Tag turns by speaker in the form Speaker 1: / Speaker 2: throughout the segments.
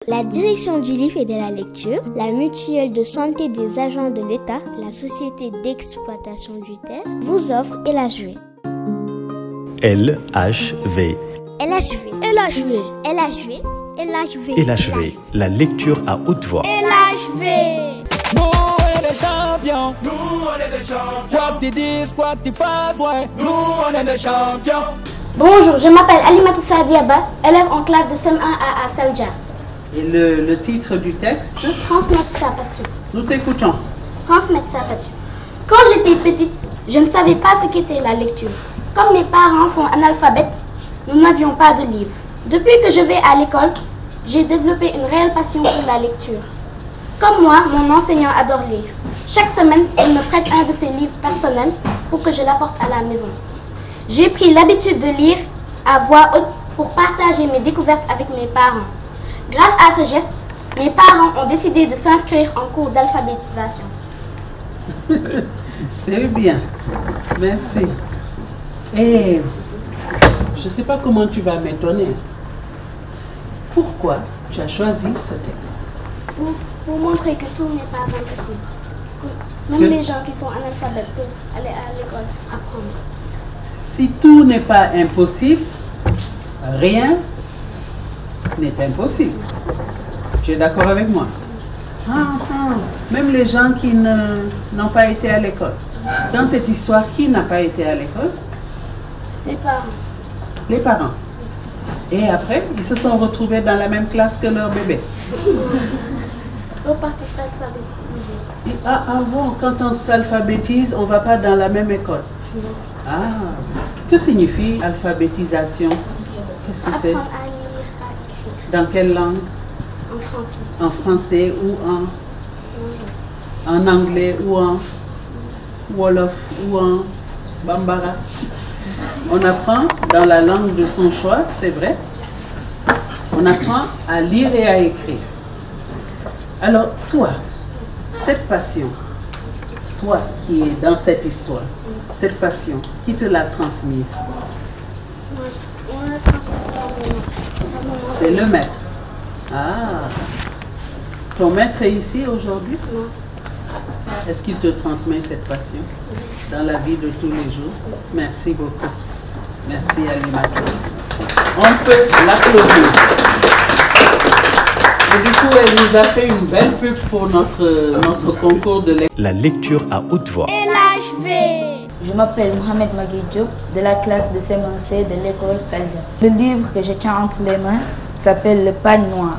Speaker 1: La direction du livre et de la lecture, la mutuelle de santé des agents de l'État, la société d'exploitation du terre, vous offre LHV.
Speaker 2: LHV.
Speaker 1: LHV,
Speaker 2: la lecture à haute voix.
Speaker 1: LHV.
Speaker 3: Nous on est des champions. Quoi que tu dises, quoi que tu fasses, ouais. Nous on est des champions.
Speaker 4: Bonjour, je m'appelle Alimatou Diaba, élève en classe de CM1 à Salja.
Speaker 5: Et le titre du texte?
Speaker 4: Transmettre sa passion.
Speaker 5: Nous t'écoutons.
Speaker 4: Transmettre sa passion. Quand j'étais petite, je ne savais pas ce qu'était la lecture. Comme mes parents sont analphabètes, nous n'avions pas de livres. Depuis que je vais à l'école, j'ai développé une réelle passion pour la lecture. Comme moi, mon enseignant adore lire. Chaque semaine, il me prête un de ses livres personnels pour que je l'apporte à la maison. J'ai pris l'habitude de lire à voix haute pour partager mes découvertes avec mes parents. Grâce à ce geste, mes parents ont décidé de s'inscrire en cours d'alphabétisation.
Speaker 5: C'est bien. Merci. Et je ne sais pas comment tu vas m'étonner. Pourquoi tu as choisi ce texte?
Speaker 4: Pour montrer que tout n'est pas impossible. Même les gens qui sont analphabètes peuvent aller à l'école apprendre.
Speaker 5: Si tout n'est pas impossible, rien n'est impossible. Tu es d'accord avec moi? Même les gens qui n'ont pas été à l'école. Dans cette histoire, qui n'a pas été à l'école?
Speaker 4: Ses parents.
Speaker 5: Les parents. Et après, ils se sont retrouvés dans la même classe que leur bébé.
Speaker 4: Ils sont partis s'alphabétiser.
Speaker 5: Ah bon, quand on s'alphabétise, on ne va pas dans la même école. Que signifie alphabétisation? Qu'est-ce que c'est?
Speaker 4: Apprendre à lire, à écrire.
Speaker 5: Dans quelle langue?
Speaker 4: En français.
Speaker 5: En français ou en anglais ou en wolof ou en bambara? On apprend dans la langue de son choix, c'est vrai. On apprend à lire et à écrire. Alors toi, cette passion, toi qui es dans cette histoire, cette passion, qui te l'a transmise?
Speaker 4: On l'a transmis à mon maman.
Speaker 5: C'est le maître. Ton maître est ici aujourd'hui?
Speaker 4: Non.
Speaker 5: Est-ce qu'il te transmet cette passion dans la vie de tous les jours? Merci beaucoup. Merci Alimatou. On peut l'applaudir. Et du coup, elle nous a fait une belle pub pour notre concours de lecture.
Speaker 2: La lecture à haute voix.
Speaker 1: LHV.
Speaker 6: Je m'appelle Mohamed Magui Diop de la classe de CM1C de l'école Salja. Le livre que je tiens entre les mains s'appelle Le Pagne Noir.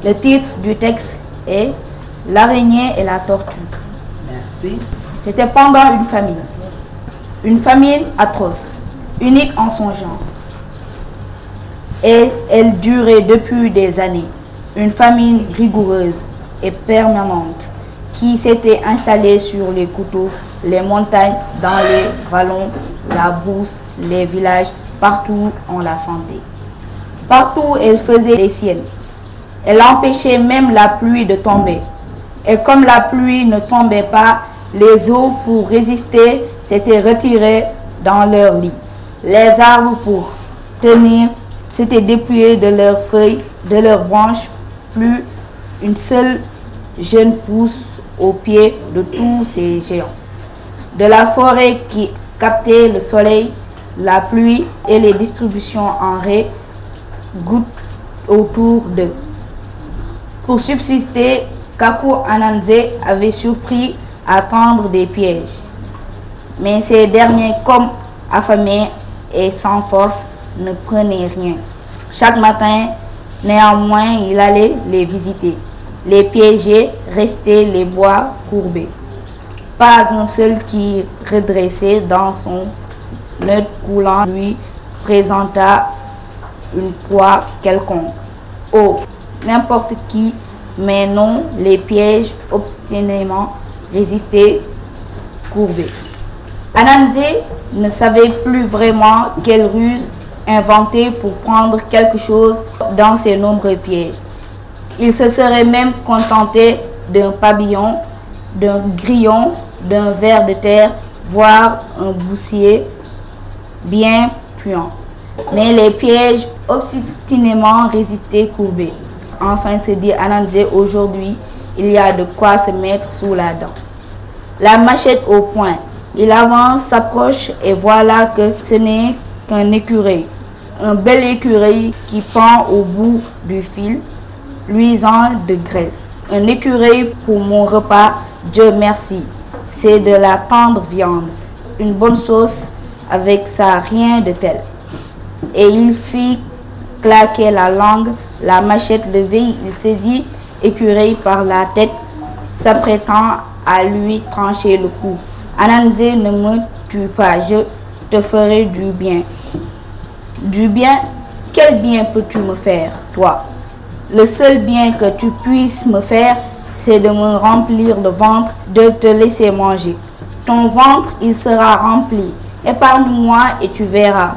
Speaker 6: Le titre du texte est L'araignée et la tortue.
Speaker 5: Merci.
Speaker 6: C'était pendant une famille atroce, unique en son genre. Et elle durait depuis des années. Une famine rigoureuse et permanente qui s'était installée sur les coteaux, les montagnes, dans les vallons, la brousse, les villages, partout on la sentait. Partout elle faisait les siennes. Elle empêchait même la pluie de tomber. Et comme la pluie ne tombait pas, les eaux pour résister s'étaient retirées dans leurs lits. Les arbres pour tenir s'étaient dépouillés de leurs feuilles, de leurs branches. Plus une seule jeune pousse au pied de tous ces géants. De la forêt qui captait le soleil, la pluie et les distributions en raies gouttes autour d'eux. Pour subsister, Kaku Ananze avait surpris à tendre des pièges. Mais ces derniers, comme affamés et sans force, ne prenaient rien. Chaque matin, néanmoins, il allait les visiter. Les piéger, restaient les bois courbés. Pas un seul qui, redressé dans son œil coulant, lui présenta une proie quelconque. Oh, n'importe qui, mais non, les pièges obstinément résistaient courbés. Ananze ne savait plus vraiment quelle ruse inventer pour prendre quelque chose dans ces nombreux pièges. Il se serait même contenté d'un pavillon, d'un grillon, d'un ver de terre, voire un boussier bien puant. Mais les pièges obstinément résistaient courbés. enfin se dit Ananzé, aujourd'hui, il y a de quoi se mettre sous la dent. La machette au poing, il avance, s'approche et voilà que ce n'est qu'un écureuil. Un bel écureuil qui pend au bout du fil, luisant de graisse. Un écureuil pour mon repas, Dieu merci. C'est de la tendre viande, une bonne sauce avec ça, rien de tel. Et il fit claquer la langue, la machette levée, il saisit écureuil par la tête, s'apprêtant à lui trancher le cou. Ananzé, ne me tue pas, je te ferai du bien. Du bien? Quel bien peux-tu me faire, toi? Le seul bien que tu puisses me faire, c'est de me remplir le ventre, de te laisser manger. Ton ventre, il sera rempli. Épargne-moi et tu verras.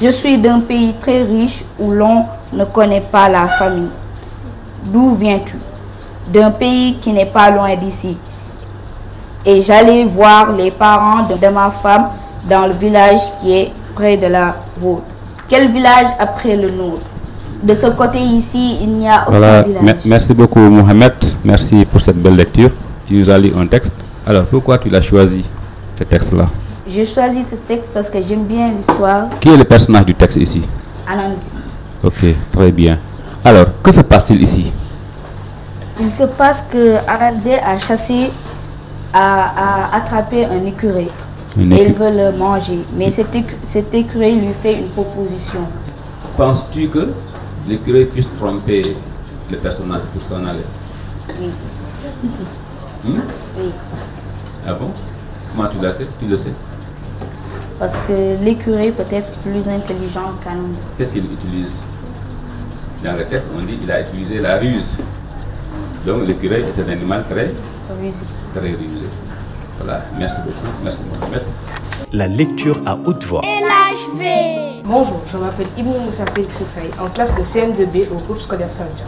Speaker 6: Je suis d'un pays très riche où l'on ne connaît pas la famine. D'où viens-tu? D'un pays qui n'est pas loin d'ici. Et j'allais voir les parents de ma femme dans le village qui est près de la vôtre. Quel village après le nôtre? De ce côté ici, il n'y a aucun village.
Speaker 7: Merci beaucoup Mohamed, merci pour cette belle lecture. Tu nous as lu un texte. Alors pourquoi tu l'as choisi, ce texte-là?
Speaker 6: J'ai choisi ce texte parce que j'aime bien l'histoire.
Speaker 7: Qui est le personnage du texte ici?
Speaker 6: Ananzé.
Speaker 7: Ok, très bien. Alors, que se passe-t-il ici?
Speaker 6: Il se passe que Ananzé a chassé, a attrapé un écureuil. Et il veut le manger. Mais cet écureuil lui fait une proposition.
Speaker 7: Penses-tu que l'écureuil puisse tromper le personnage pour s'en aller?
Speaker 6: Oui.
Speaker 7: Oui. Ah bon? Comment tu le sais? Tu le sais?
Speaker 6: Parce que l'écureuil peut être plus intelligent qu'Ananzé.
Speaker 7: Qu'est-ce qu'il utilise? Dans le texte, on dit qu'il a utilisé la ruse. Donc l'écureuil est un animal très rusé. Voilà, merci beaucoup. Merci Mohamed.
Speaker 2: La lecture à haute voix.
Speaker 1: LHV.
Speaker 8: Bonjour, je m'appelle Ibn Moussa Félix Faye, en classe de CM2B au groupe scolaire Saint-Jean.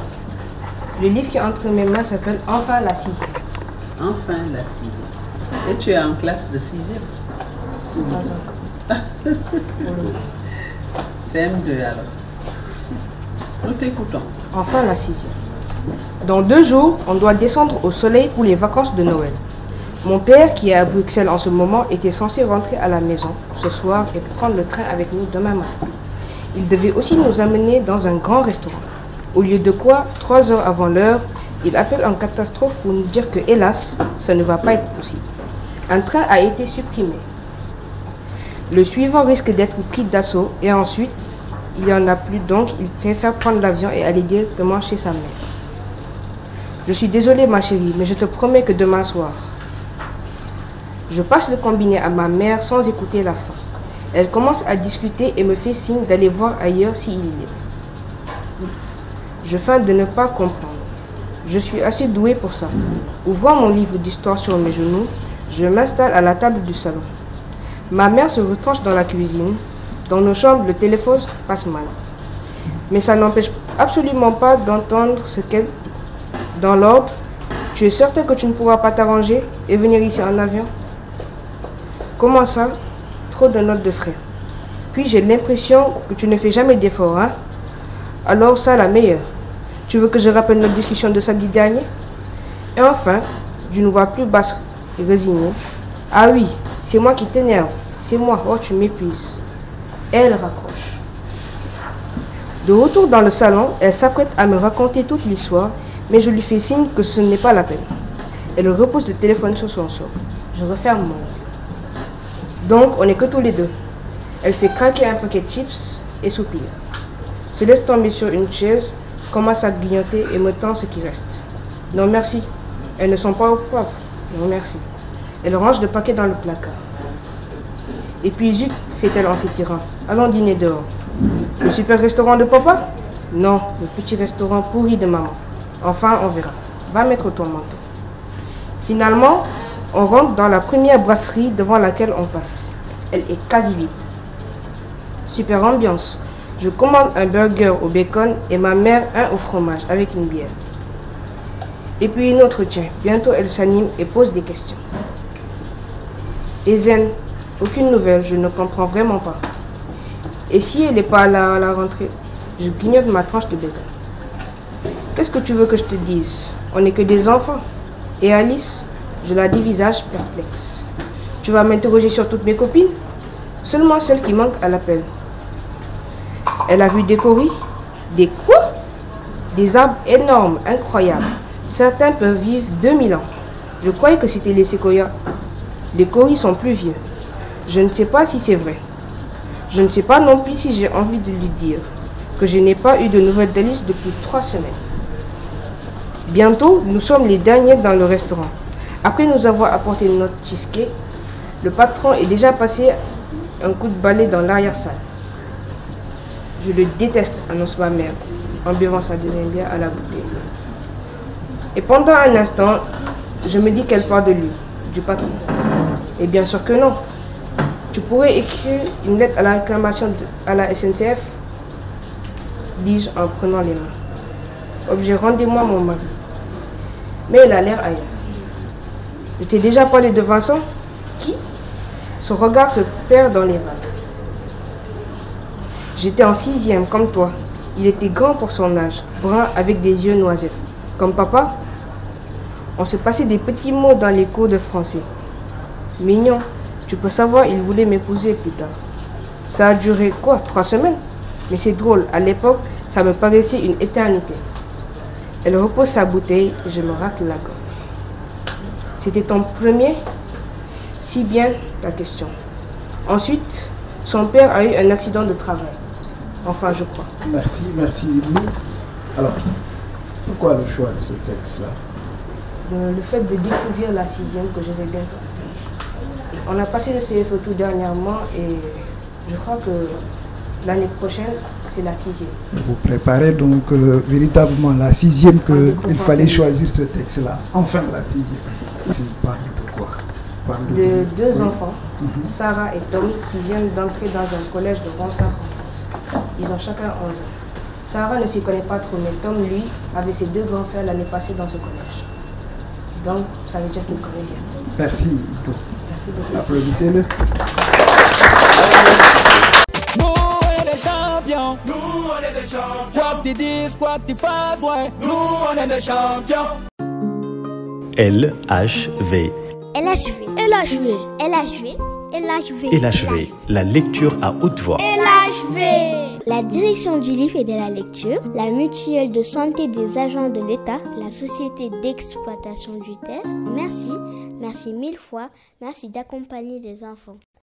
Speaker 8: Le livre qui est entre mes mains s'appelle Enfin la 6e.
Speaker 5: Enfin la 6e. Et tu es en classe de 6e?
Speaker 8: Pas encore.
Speaker 5: CM2 alors. Nous t'écoutons.
Speaker 8: Enfin la 6e. Dans 2 jours, on doit descendre au soleil pour les vacances de Noël. Mon père, qui est à Bruxelles en ce moment, était censé rentrer à la maison ce soir et prendre le train avec nous demain matin. Il devait aussi nous amener dans un grand restaurant. Au lieu de quoi, 3 heures avant l'heure, il appelle en catastrophe pour nous dire que, hélas, ça ne va pas être possible. Un train a été supprimé. Le suivant risque d'être pris d'assaut et ensuite, il n'y en a plus, donc il préfère prendre l'avion et aller directement chez sa mère. Je suis désolée ma chérie, mais je te promets que demain soir, je passe le combiné à ma mère sans écouter la fin. Elle commence à discuter et me fait signe d'aller voir ailleurs s'il y est. Je feins de ne pas comprendre. Je suis assez douée pour ça. Ouvrant mon livre d'histoire sur mes genoux, je m'installe à la table du salon. Ma mère se retranche dans la cuisine. Dans nos chambres, le téléphone passe mal. Mais ça n'empêche absolument pas d'entendre ce qu'elle dit. Dans l'ordre, tu es certain que tu ne pourras pas t'arranger et venir ici en avion? Comment ça? Trop de notes de frais. Puis j'ai l'impression que tu ne fais jamais d'efforts, hein? Alors ça, la meilleure. Tu veux que je rappelle notre discussion de samedi dernier? Et enfin, d'une voix plus basse et résignée. Ah oui, c'est moi qui t'énerve. C'est moi. Oh, tu m'épuises. Elle raccroche. De retour dans le salon, elle s'apprête à me raconter toute l'histoire, mais je lui fais signe que ce n'est pas la peine. Elle repose le téléphone sur son sort. Je referme mon œil. Donc, on n'est que tous les deux. Elle fait craquer un paquet de chips et soupire. Se laisse tomber sur une chaise, commence à grignoter et me tend ce qui reste. Non merci, elles ne sont pas au poivre. Non merci. Elle range le paquet dans le placard. Et puis zut, fait-elle en s'étirant. Allons dîner dehors. Le super restaurant de papa? Non, le petit restaurant pourri de maman. Enfin, on verra. Va mettre ton manteau. Finalement, on rentre dans la première brasserie devant laquelle on passe. Elle est quasi vide. Super ambiance. Je commande un burger au bacon et ma mère un au fromage avec une bière. Et puis une autre tient. Bientôt elle s'anime et pose des questions. Et Zen, aucune nouvelle, je ne comprends vraiment pas. Et si elle n'est pas là à la rentrée, je grignote ma tranche de bacon. Qu'est-ce que tu veux que je te dise? On n'est que des enfants. Et Alice, je la dis visage perplexe. Tu vas m'interroger sur toutes mes copines? Seulement celles qui manquent à l'appel. Elle a vu des coris. Des quoi? Des arbres énormes, incroyables. Certains peuvent vivre 2000 ans. Je croyais que c'était les séquoias. Les coris sont plus vieux. Je ne sais pas si c'est vrai. Je ne sais pas non plus si j'ai envie de lui dire que je n'ai pas eu de nouvelles d'Alice depuis 3 semaines. Bientôt, nous sommes les derniers dans le restaurant. Après nous avoir apporté notre cheesecake, le patron est déjà passé un coup de balai dans l'arrière-salle. Je le déteste, annonce ma mère, en buvant sa deuxième bière à la bouteille. Et pendant un instant, je me dis qu'elle parle de lui, du patron. Et bien sûr que non. Tu pourrais écrire une lettre à la réclamation à la SNCF, dis-je en prenant les mains. Objet, rendez-moi mon mari. Mais elle a l'air ailleurs. Je t'ai déjà parlé de Vincent? Qui? Son regard se perd dans les vagues. J'étais en 6e, comme toi. Il était grand pour son âge, brun avec des yeux noisettes. Comme papa? On se passait des petits mots dans les cours de français. Mignon, tu peux savoir, il voulait m'épouser plus tard. Ça a duré quoi, 3 semaines? Mais c'est drôle, à l'époque, ça me paraissait une éternité. Elle repose sa bouteille et je me racle la gorge. C'était ton premier? Si bien ta question. Ensuite, son père a eu un accident de travail. Enfin, je crois.
Speaker 9: Merci, merci. Alors, pourquoi le choix de ce texte-là?
Speaker 8: Le fait de découvrir la 6e que je vais bientôt faire. On a passé le CFE tout dernièrement et je crois que l'année prochaine, c'est la 6e.
Speaker 9: Vous préparez donc véritablement la 6e qu'il fallait choisir ce texte-là. Enfin, la 6e. C'est parle de quoi?
Speaker 8: De 2 enfants, Sarah et Tom, qui viennent d'entrer dans un collège de Ronsard en France. Ils ont chacun 11 ans. Sarah ne s'y connaît pas trop, mais Tom, lui, avait ses 2 grands frères l'année passée dans ce collège. Donc, ça veut dire qu'il connaît bien.
Speaker 9: Merci, Ito.
Speaker 8: Merci beaucoup.
Speaker 9: Applaudissez-le.
Speaker 3: Nous, on est des champions. Nous, on est des champions. Quoi que tu dises, quoi que tu fasses, ouais. Nous, on est des champions.
Speaker 2: LHV.
Speaker 1: LHV. LHV. LHV. LHV.
Speaker 2: LHV, la lecture à haute voix.
Speaker 1: LHV. La direction du livre et de la lecture, la mutuelle de santé des agents de l'État, la société d'exploitation du terre. Merci, merci 1000 fois, merci d'accompagner des enfants.